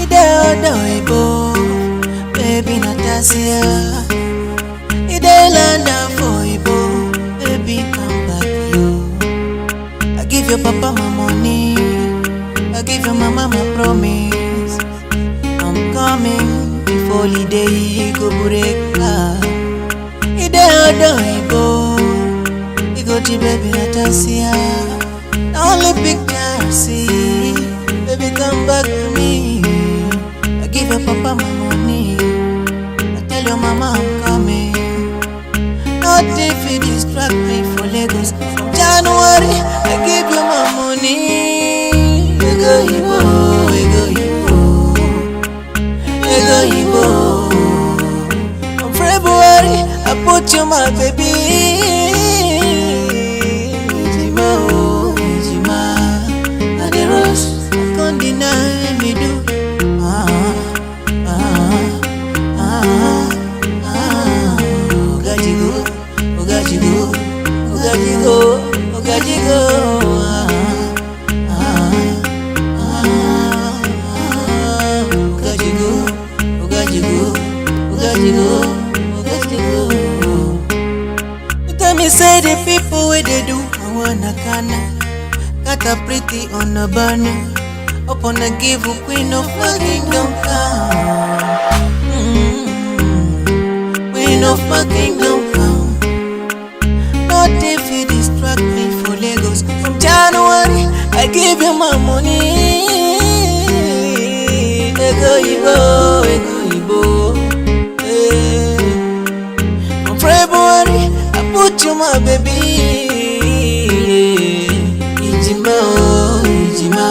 Ide odoibo, baby Natasha. Ide landa for Ibo, baby come back yo. I give your papa my money, I give your mama my promise. I'm coming before holiday go break. Ide odoibo, go to baby Natasha. The only picture I see, baby come back to me. I give your papa my money, I tell your mama I'm coming. Nothing fit distract me for Lagos. From January, I give you my money. Ego Ibo, Ego Ibo, Ego Ibo. From February, I put you my baby. Tell me say the people where they do I wanna got a pretty on a burner. Up on a give a queen of my kingdom come. Queen of my kingdom come. Not if you distract me for Lagos. From January, I give you my money. Ego Ibo, Ego Ibo. From February, I put you my baby. Ijima, oh, Ijima.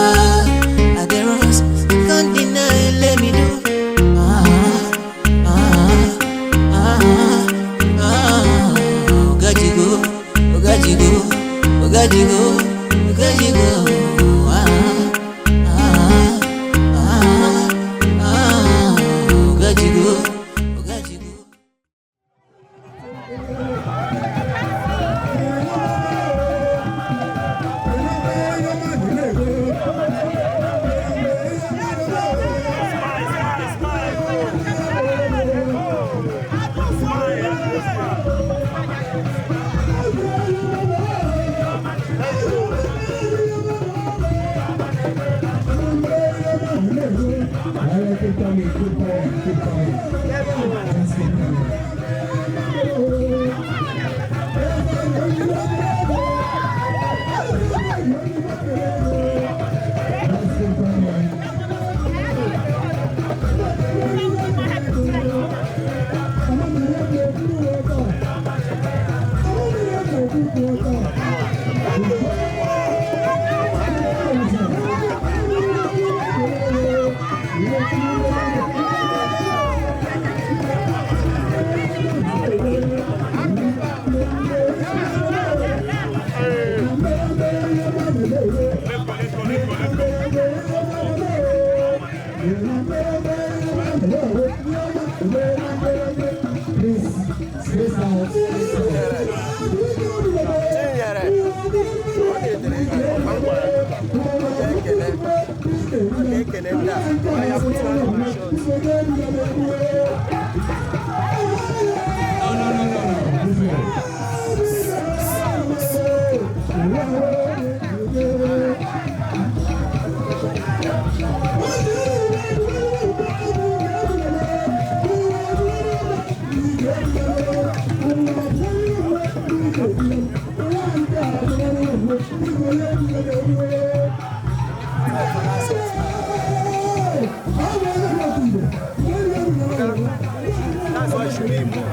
That's why it should be more.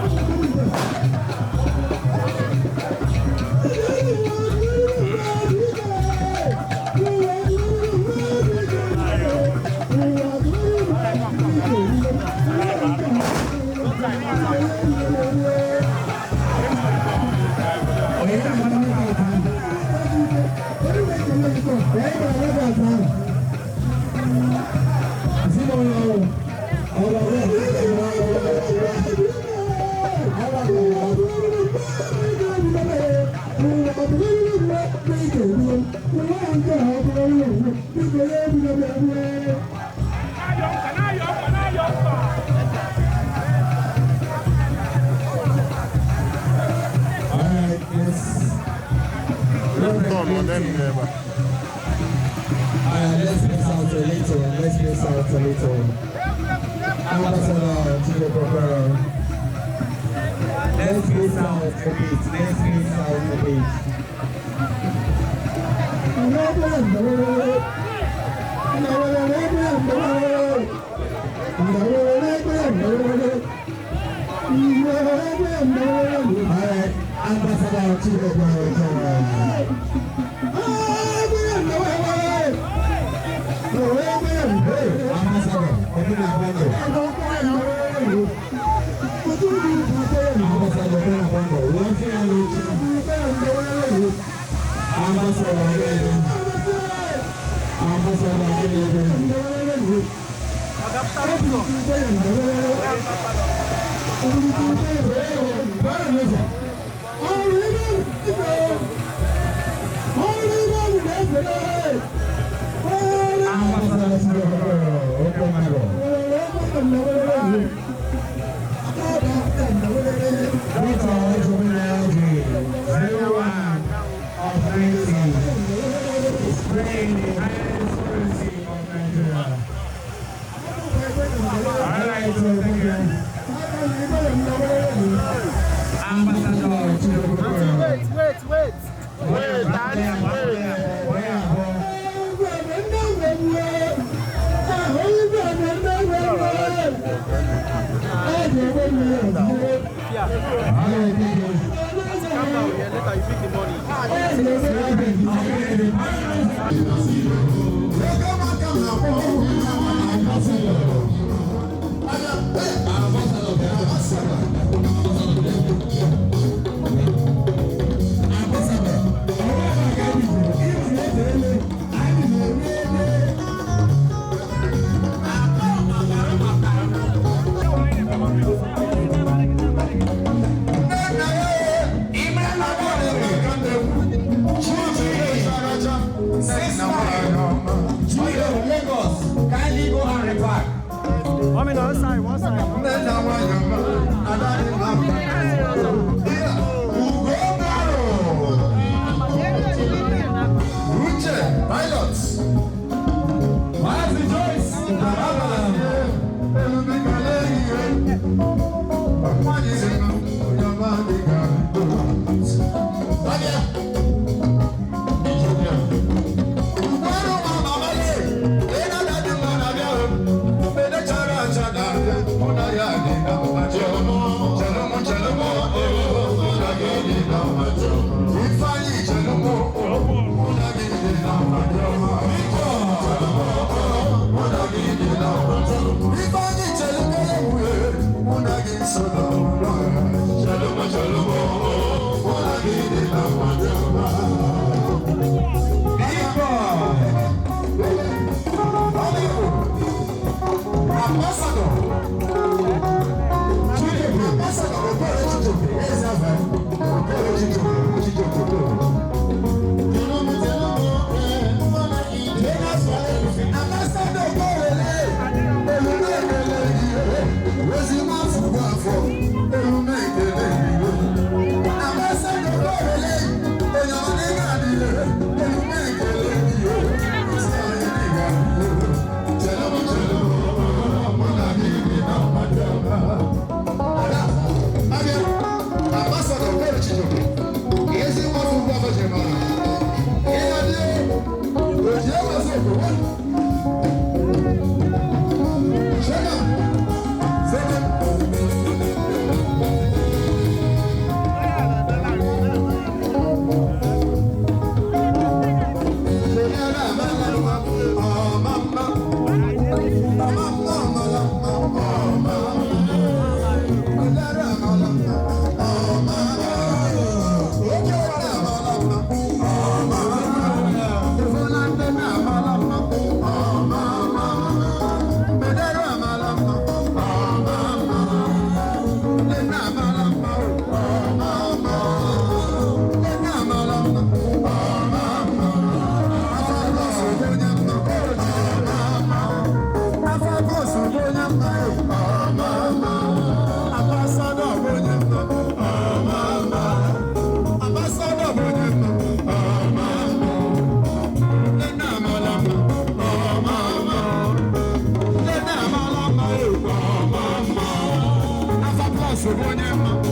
Let's miss out a little. Let's miss out a little. Ambassador to the program. Let's miss out a bit. Let's miss out a bit. Alright, Ambassador to the program. Oh,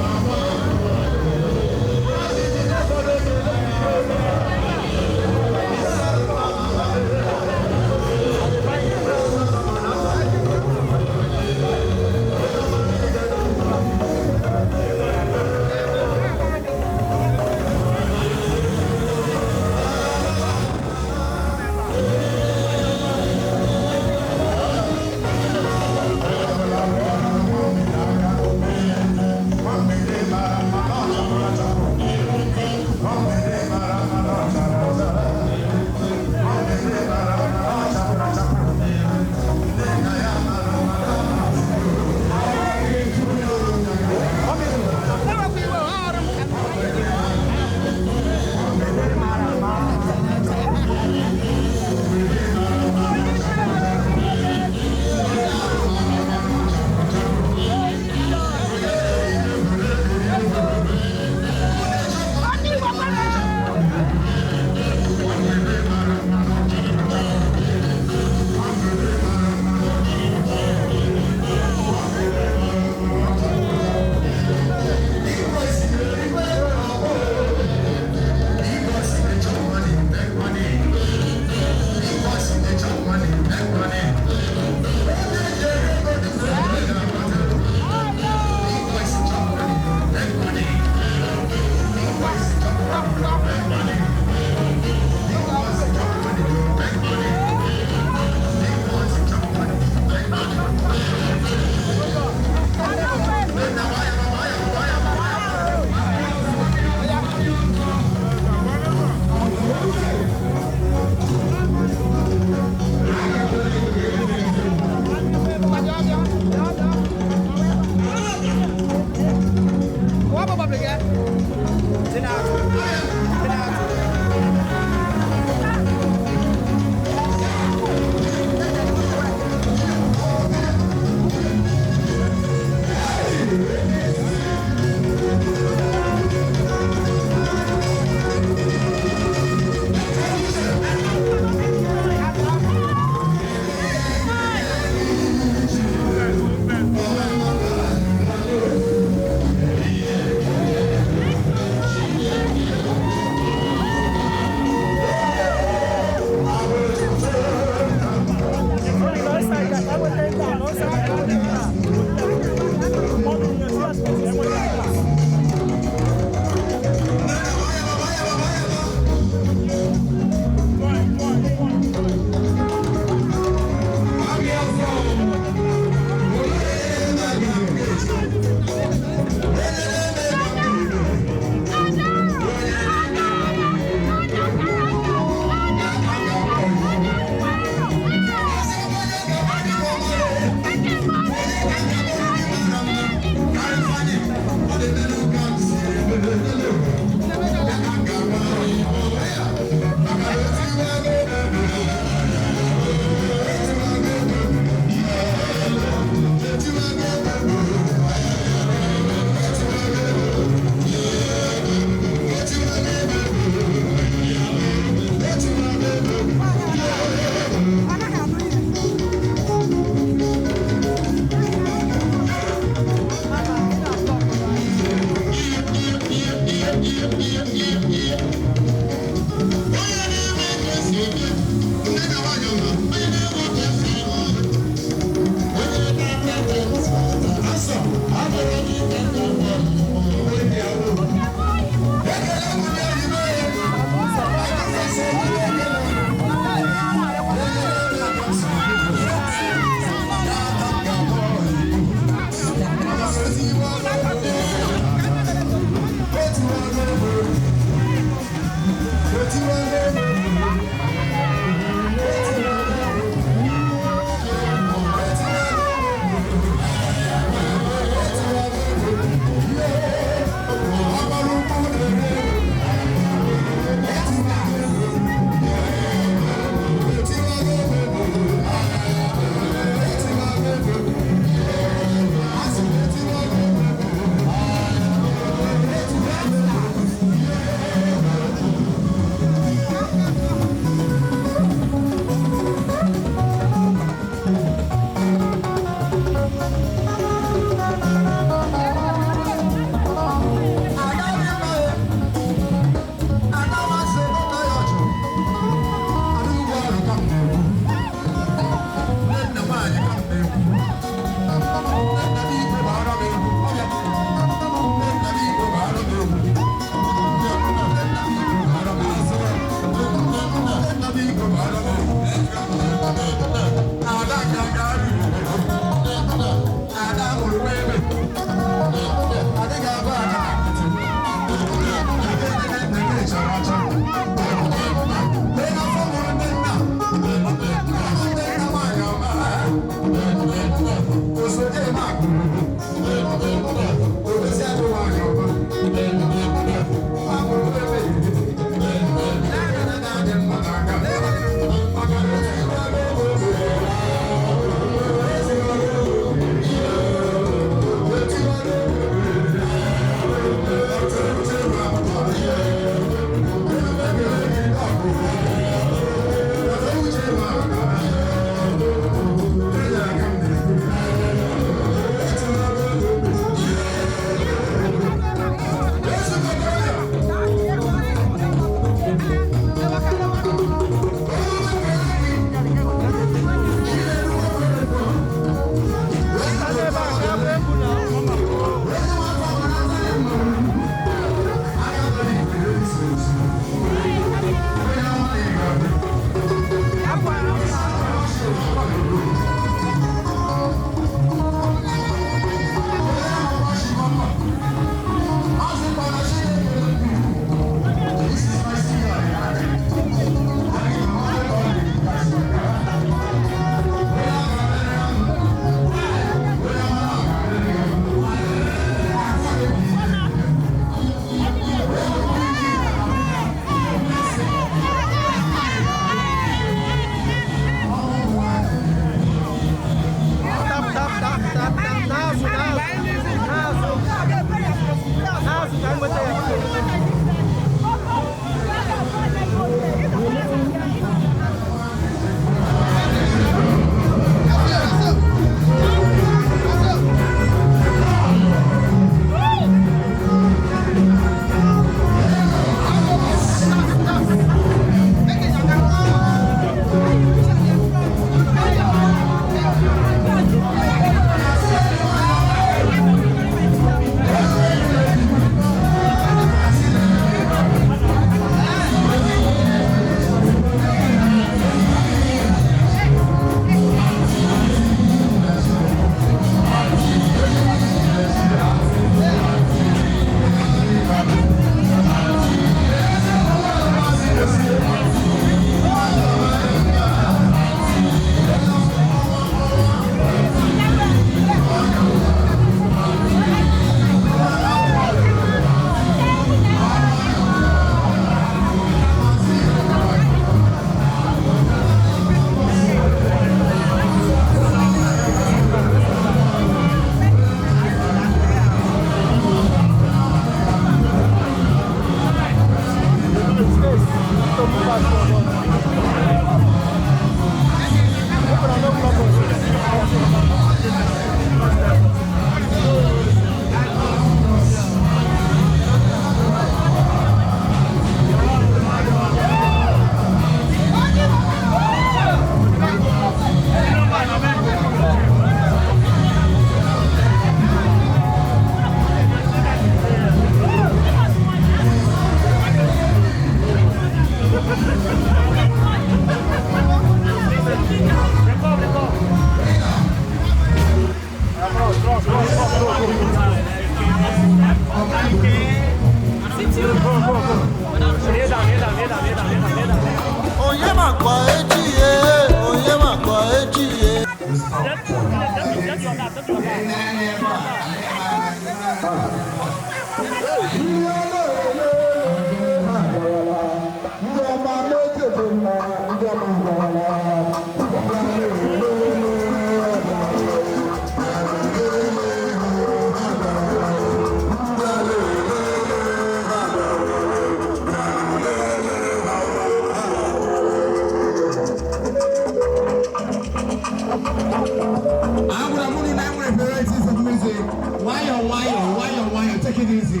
Take it easy.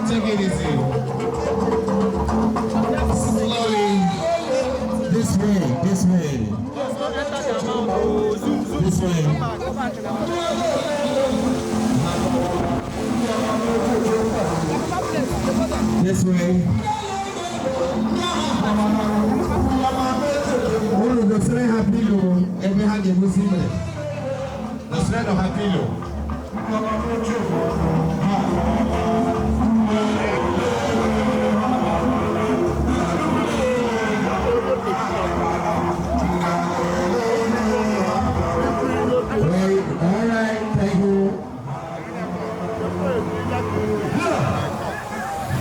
Take it easy. Slowly. This way. This way. This way. This way. All of the three have pillow. Every hand you must see it. The thread of her pillow.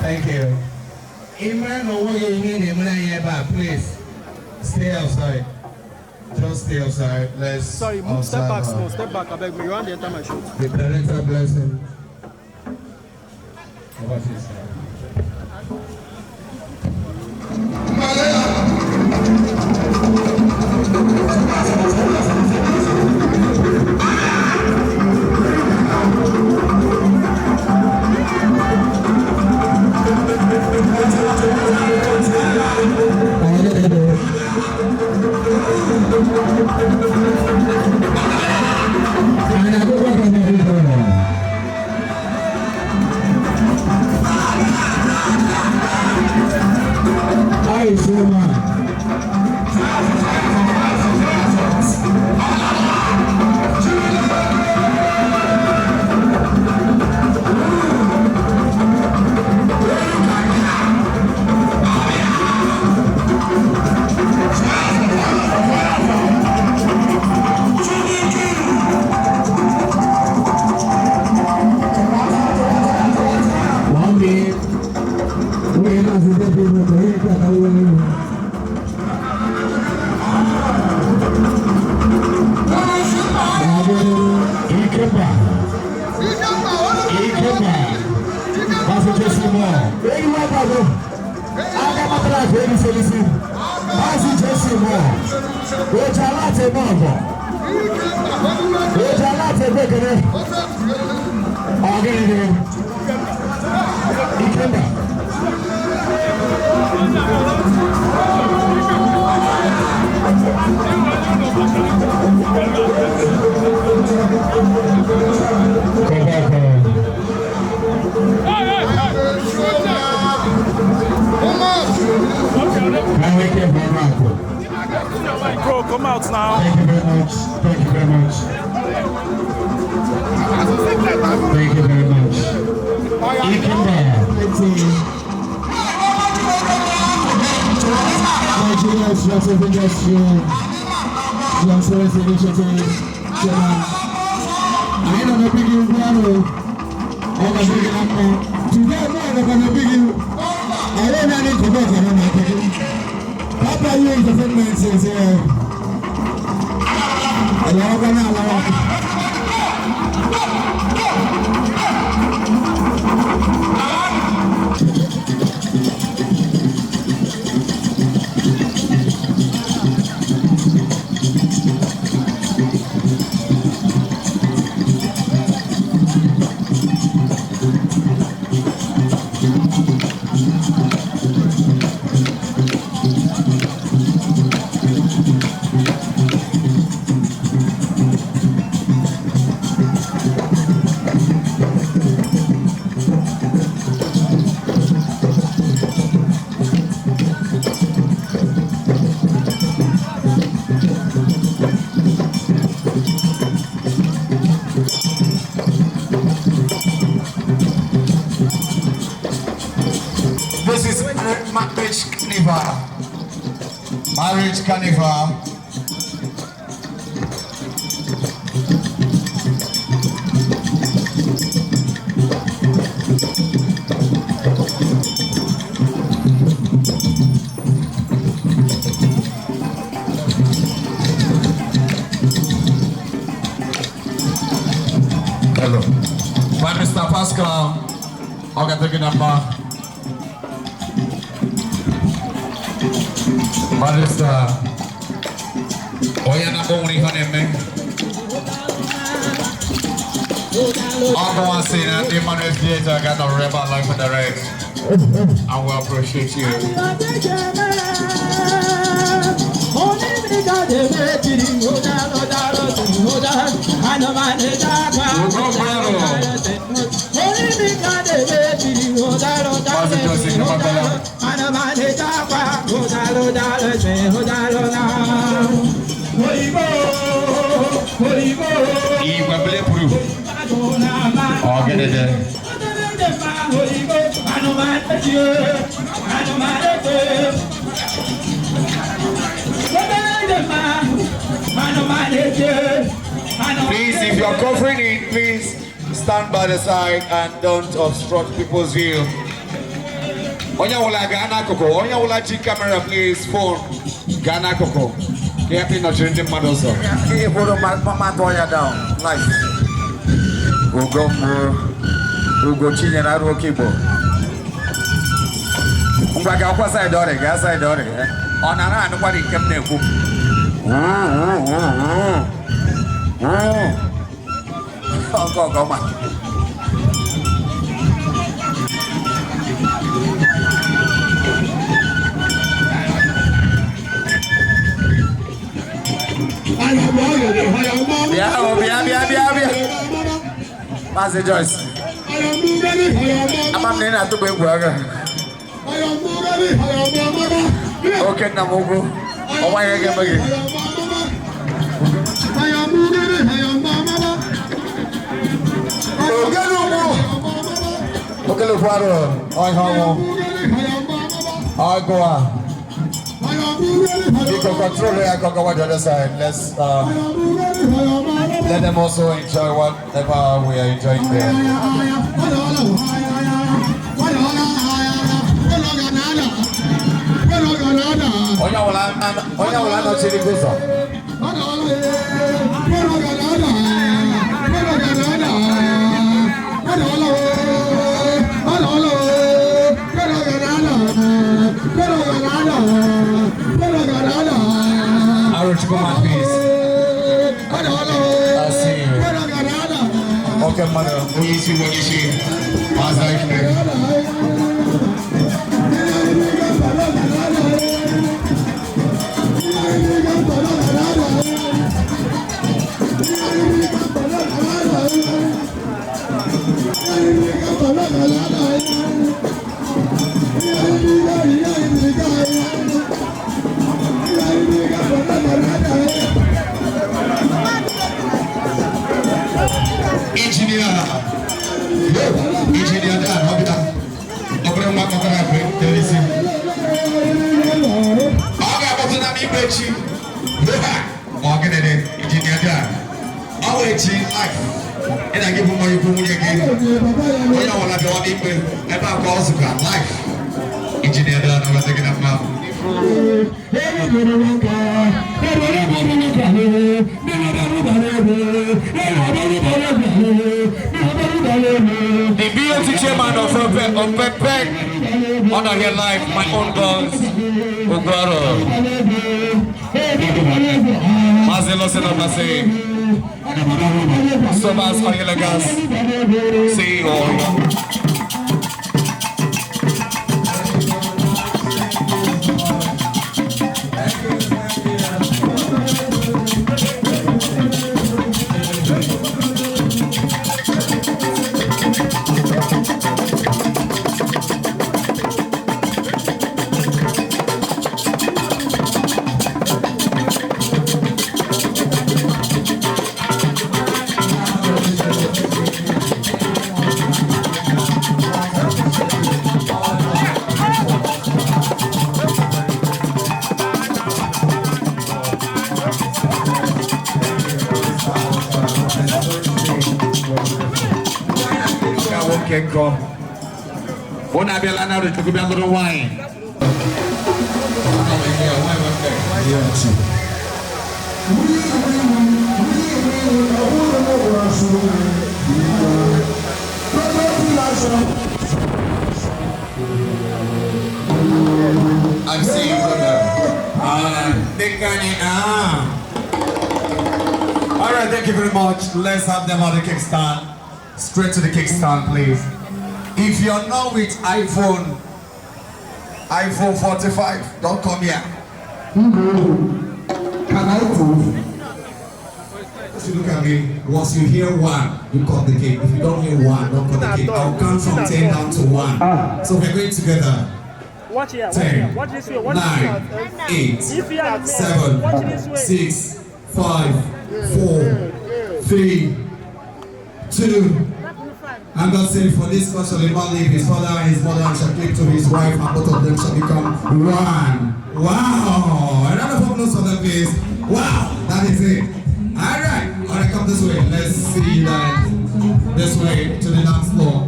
Thank you. Please stay outside. Just stay outside. Let's. Sorry, move, step back, no, step back. I beg me. You want to enter my shoot. The parental blessing. What is that? Jesse Moore. Where you are, brother? I got my class ready for this. How's it Jesse Moore? Where's your latte, Mamba? Where's your latte, Bacon? I'll get it in. He came back. Bro, come out now. Thank you very much. Thank you very much. Thank you very much. You can Nigerian Extractive Industry, Young Service Initiative, Chairman. I know the big you, brother. I'm a big man. Today, I'm going to big you. I don't need to go to the Papa, you is the friend man says here. This is marriage carnival. Marriage carnival. Hello. By Mr. Pascal, I'll get the number. Barista, oya na boni honeme. I'm going to say that the Emmanuel Theater got a rebel life for the rest. I will appreciate you. Oh, get it there. Please, if you're covering it, please stand by the side and don't obstruct people's view. Onya wula Ghana Koko. Onya wula G camera, please. Phone. Ghana Koko. Can't be not changing models. Can you put my toya down? Nice. We'll go chin and out of keyboard. Umbaga kwa side dore, ga side dore. Onara anu kwa di kemne ku. Go man. Bia. Master Joyce. I'm not to be burger. Okay, Namogo. Oh, my God. Okay, look, I go. You can control it, I can go on the other side. Let's let them also enjoy whatever we are enjoying there. Oya wala no chiri kusa. mother, Oyisi Wonishi, Mazaife. Engineer Dan, how kita? Obrang makakara break televisi. Aga betul nak imbechi. Oke deh, engineer Dan. Awechi life. Ina gibu mo yubu munye gini. Oya wala biwa imbe. Eba kwa osuka life. Engineer Dan, awak tekin apa? The beauty chairman of Pepek honor here life, my own girls, Ugaro. Mazelo Senapase, Sobas Oyelagas, CEO. Go. One I be allowed to be a little wine. I'm seeing you all right, thank you very much. Let's have them on the kickstand. Straight to the kickstand, please. If you're not with iPhone 45, don't come here. Can I prove? If you look at me, once you hear one, you cut the cake. If you don't hear one, don't cut the cake. I'll count from 10 down to 1. So we're going together. Watch here. 10, watch this way. Watch 9, 8, 7, 6, 5, 4, 3, 2. And God said, for this man shall a man leave his father and his mother and shall cleave to his wife, and both of them shall become one. Wow! Another applause for that place. Wow! That is it. Alright, come this way. Let's see that this way to the dance floor.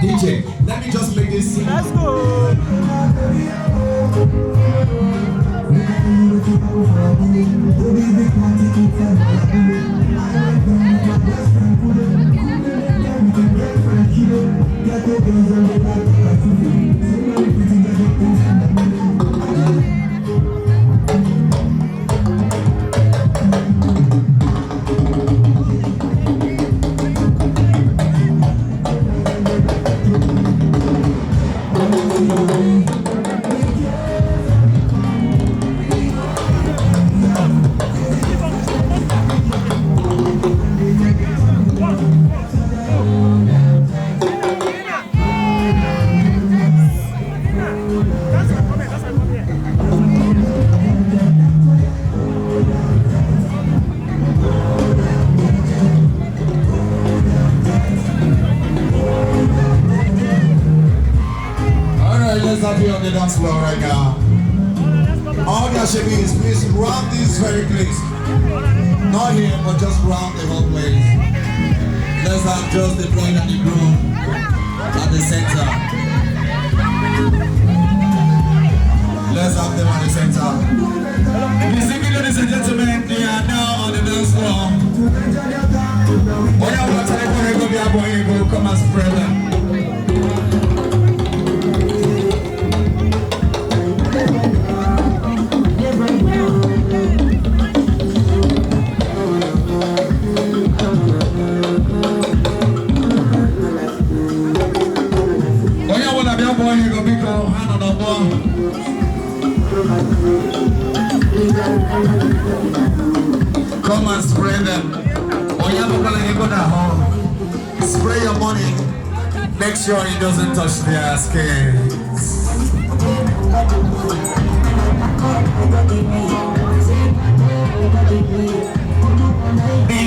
DJ, let me just make this scene. Let's go! Let's have you on the dance floor right now. All that should be is please round this very place. Not here, but just round the whole place. Let's have just the bride and the groom at the center. Let's have them at the center. Ladies and gentlemen, they are now on the dance floor. Come and spread them. Come and spray them. Oh, you have to go home. Spray your money. Make sure it doesn't touch their skin. The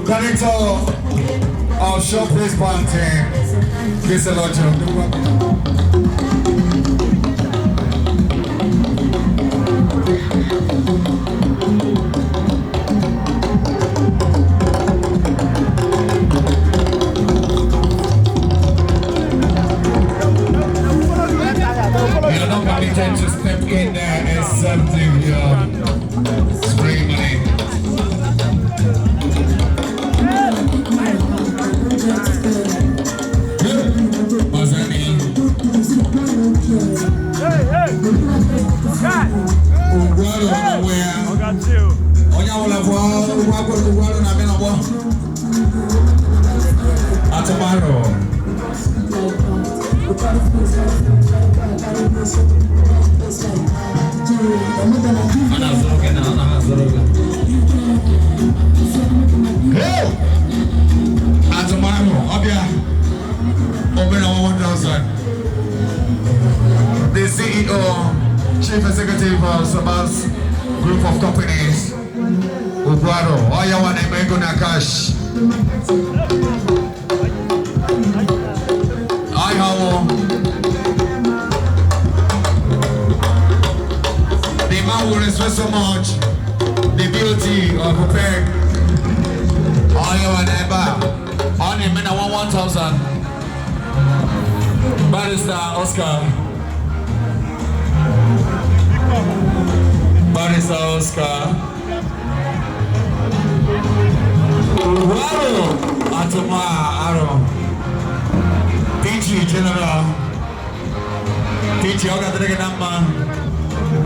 director of Showplace Mountain, this is a lot of you're not permitted to step in there except if you're spray money. Mazani. Hey, guys! Ugwaro nowhere. I got you. Onya wala kwa ugwaro na bena bo. Atomaro. Hey! Atomaro, Abia. Open our 1,000. The CEO, Chief Executive of Sabas Group of Companies, Ugwaro, Oyawa Nemego Nakash. The man will respect so much the beauty of a peg. Oyawa Neba, on him in 1,000. Barrister Oscar. Barrister Oscar. Ugwaro, Atoma Aro. PG General. PG Oga Dreganama.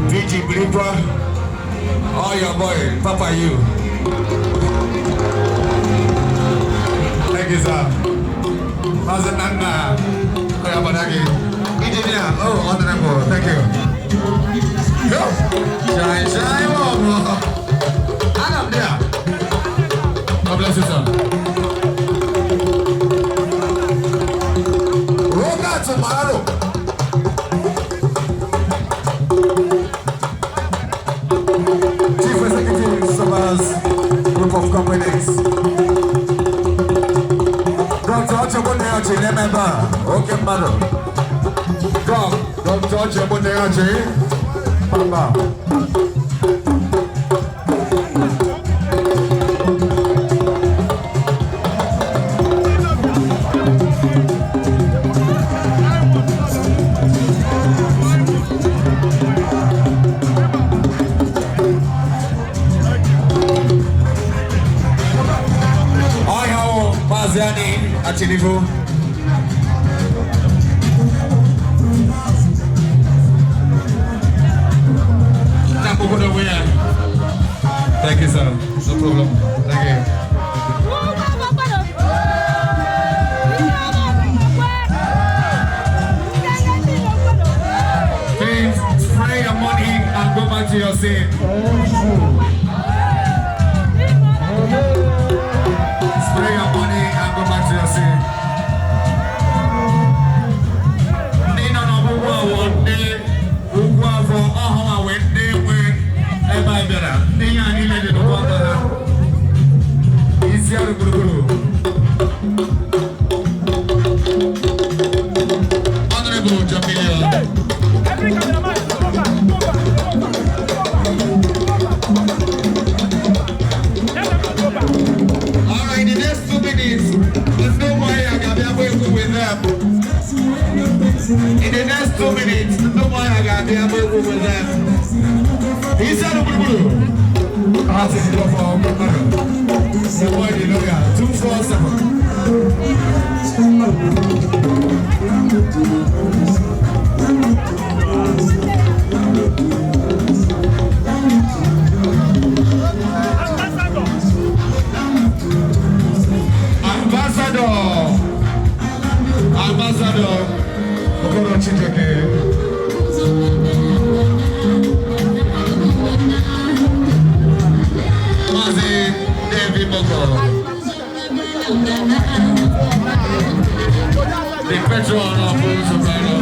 PG Bripa. Oh, your boy, Papa, you. Thank you, sir. Mazananga. Koyabanagi. Engineer. Oh, honorable. Thank you. Yo. Shine, shine, oh, and up there. God bless you, sir. Roga tomorrow. Chief Executive Sabas Group of Companies. Dr. Ochoboneachi, remember. Okay, madam. Dr. Ochoboneachi. Papa. Maziani Achinifu. Thank you, sir. No problem. Thank you. Please spray your money and go back to your seat. Spray your money and go back to your seat. Nina no buwa one day, buwa for ahoma when they win. Everybody better. Nina ni le no buwa na. Easy aru guru. Honorable Jamila. Alright, in the next 2 minutes, there's no way I can be able to with them. In the next 2 minutes, there's no way I can be able to with them. He said, "I'm going to ask him for a camera." The boy, the lawyer, 247. Ambassador, Okoro Chijeke. petrol on our phones right now.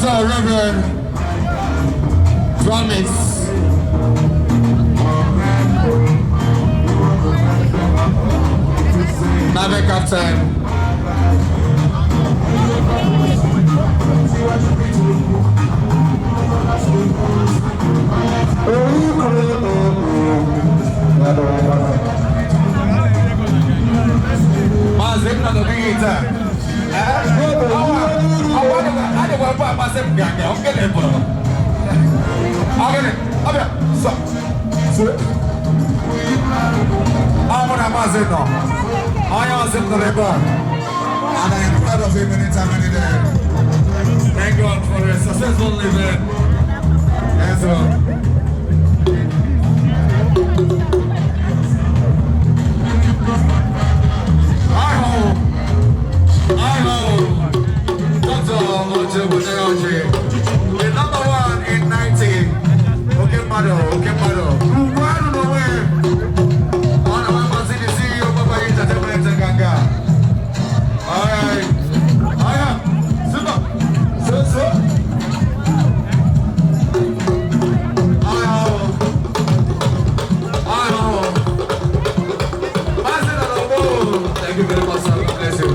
Reverend Promise Navy Captain Mazim na dobita and I am proud of him anytime, any day. Thank God for a successful living. Yes, sir. I hope Dr. Ojebuneoji, the number one in 90. Okay, Mado. Run away. On the one was the CEO of Papa Entertainment and Ganga. Alright. Super. So. I hope. Thank you very much, sir. God bless you.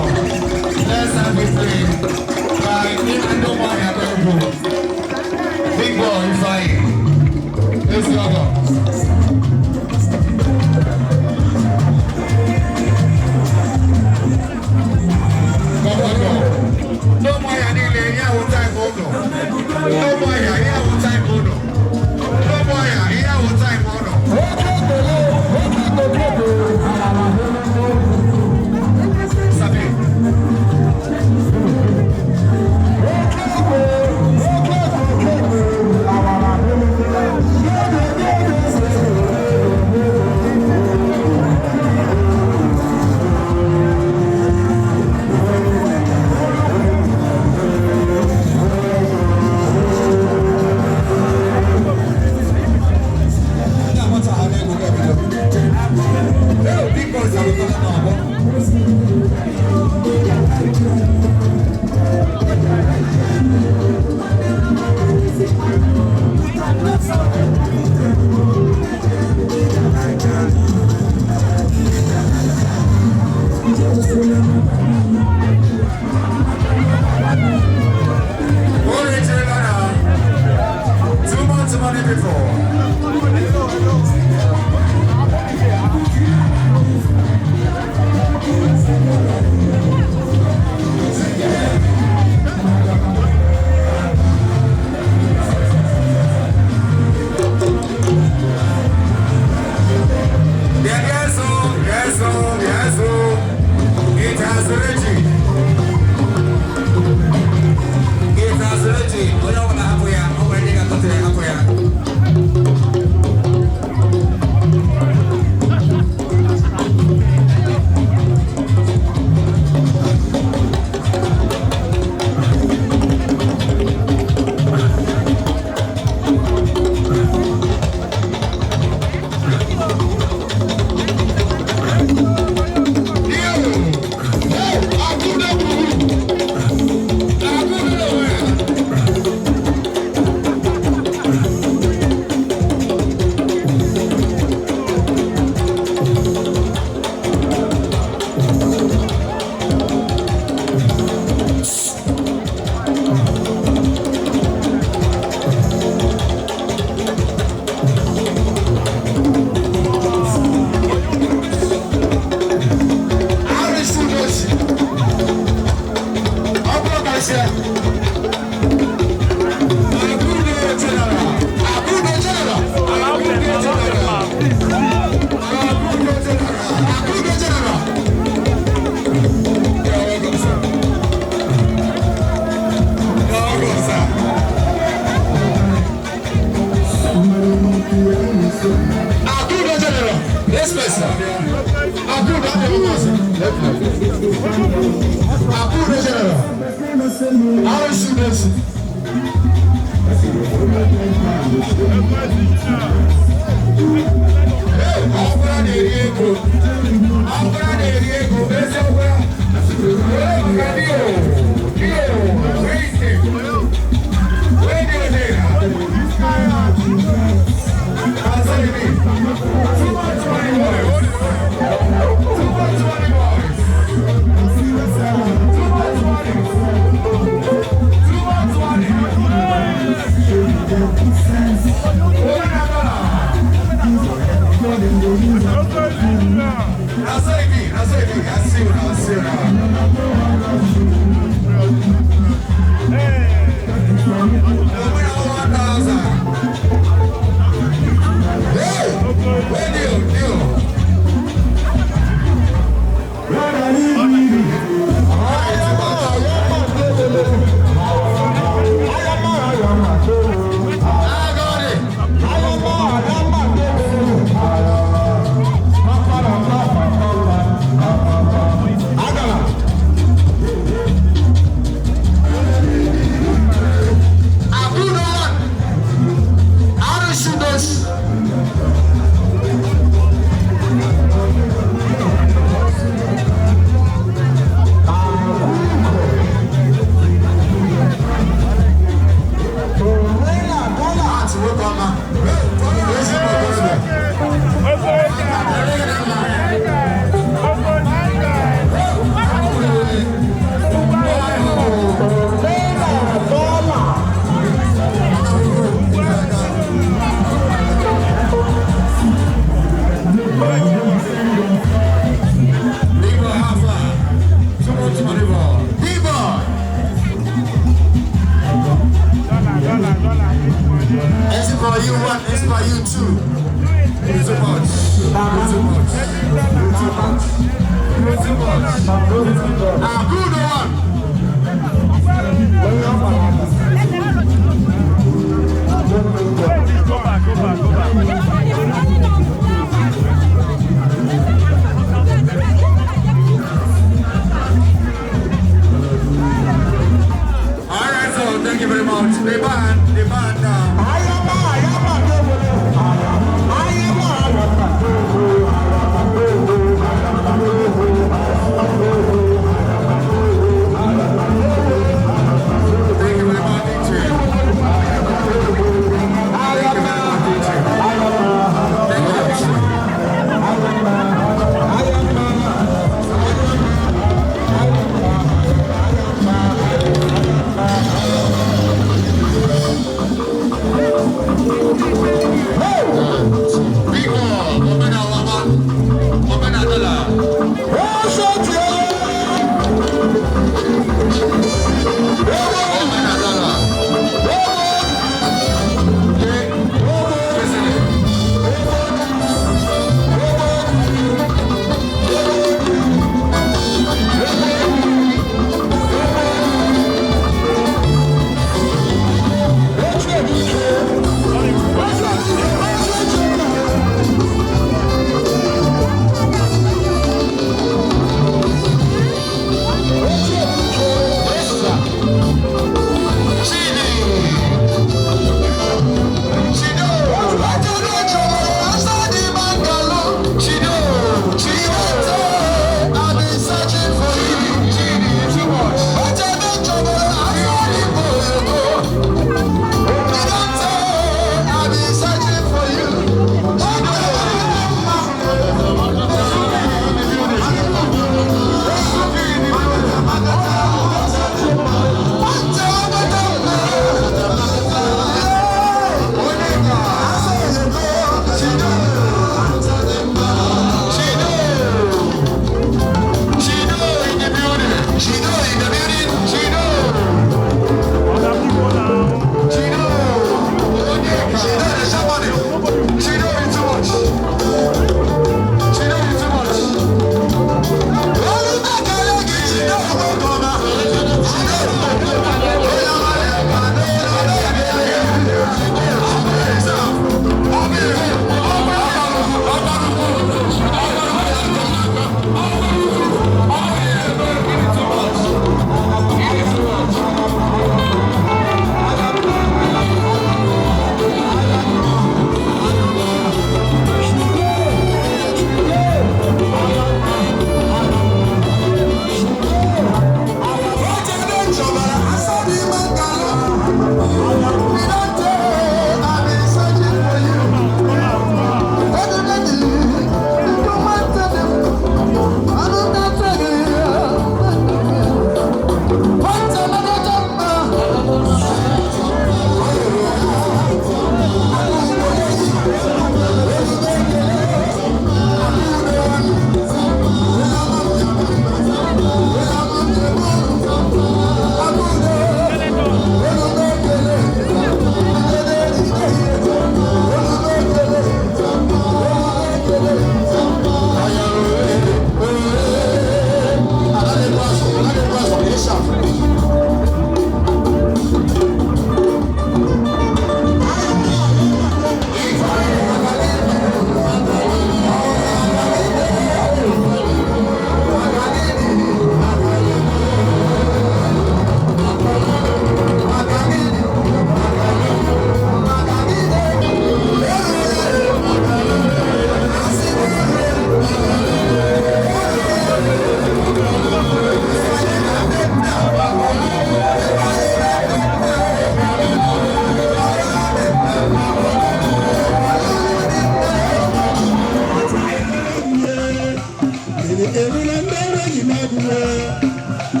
You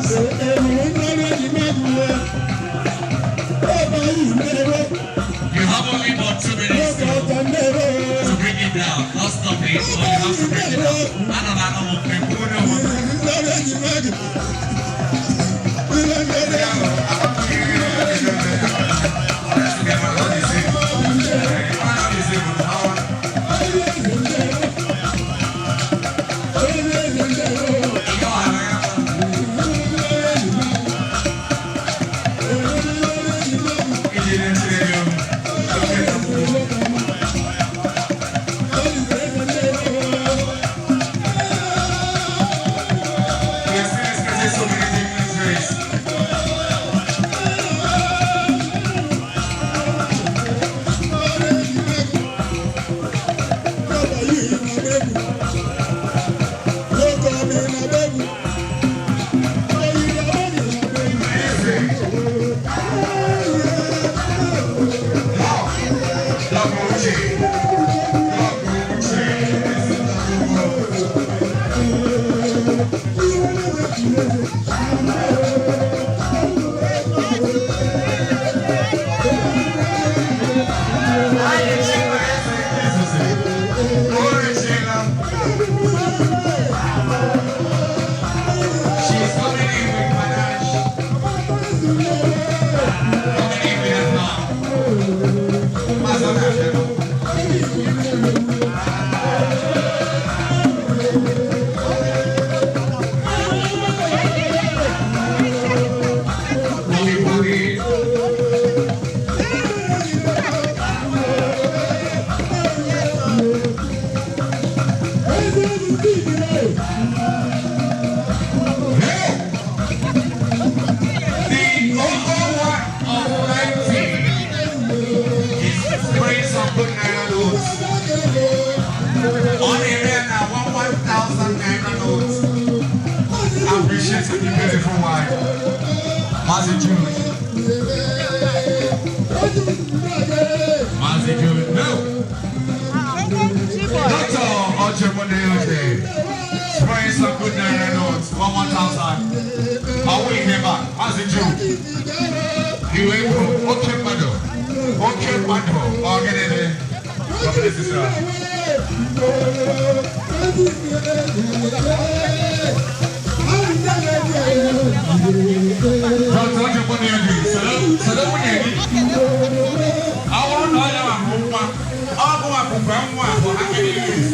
have only about 2 minutes to bring it down. Not stop it, so you have to bring it down. I don't know what people do. Spraying some good NENNA notes. 1,000. I'll wait here back. As a Jew. You ain't pro. Okay, Mado. Okay, Mado. I'll get in there. God bless you, sir. Don't you put me on this. So don't put me on this. I want to know that I'm home. I'll go up and grab one. I can use this.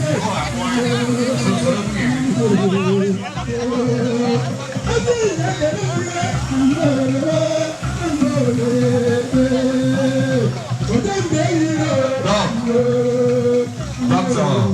That's all.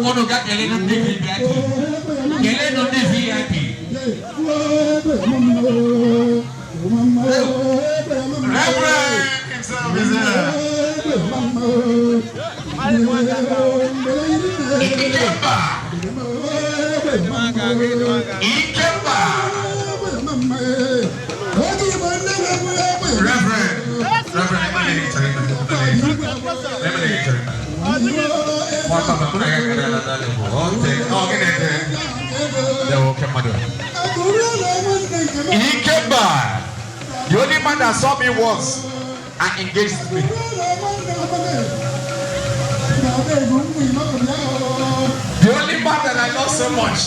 Ono got Keleno VIP. Keleno VIP. Reverend himself is here. Ikemba. Reverend, he came by. The only man that saw me once and engaged me. The only man that I love so much.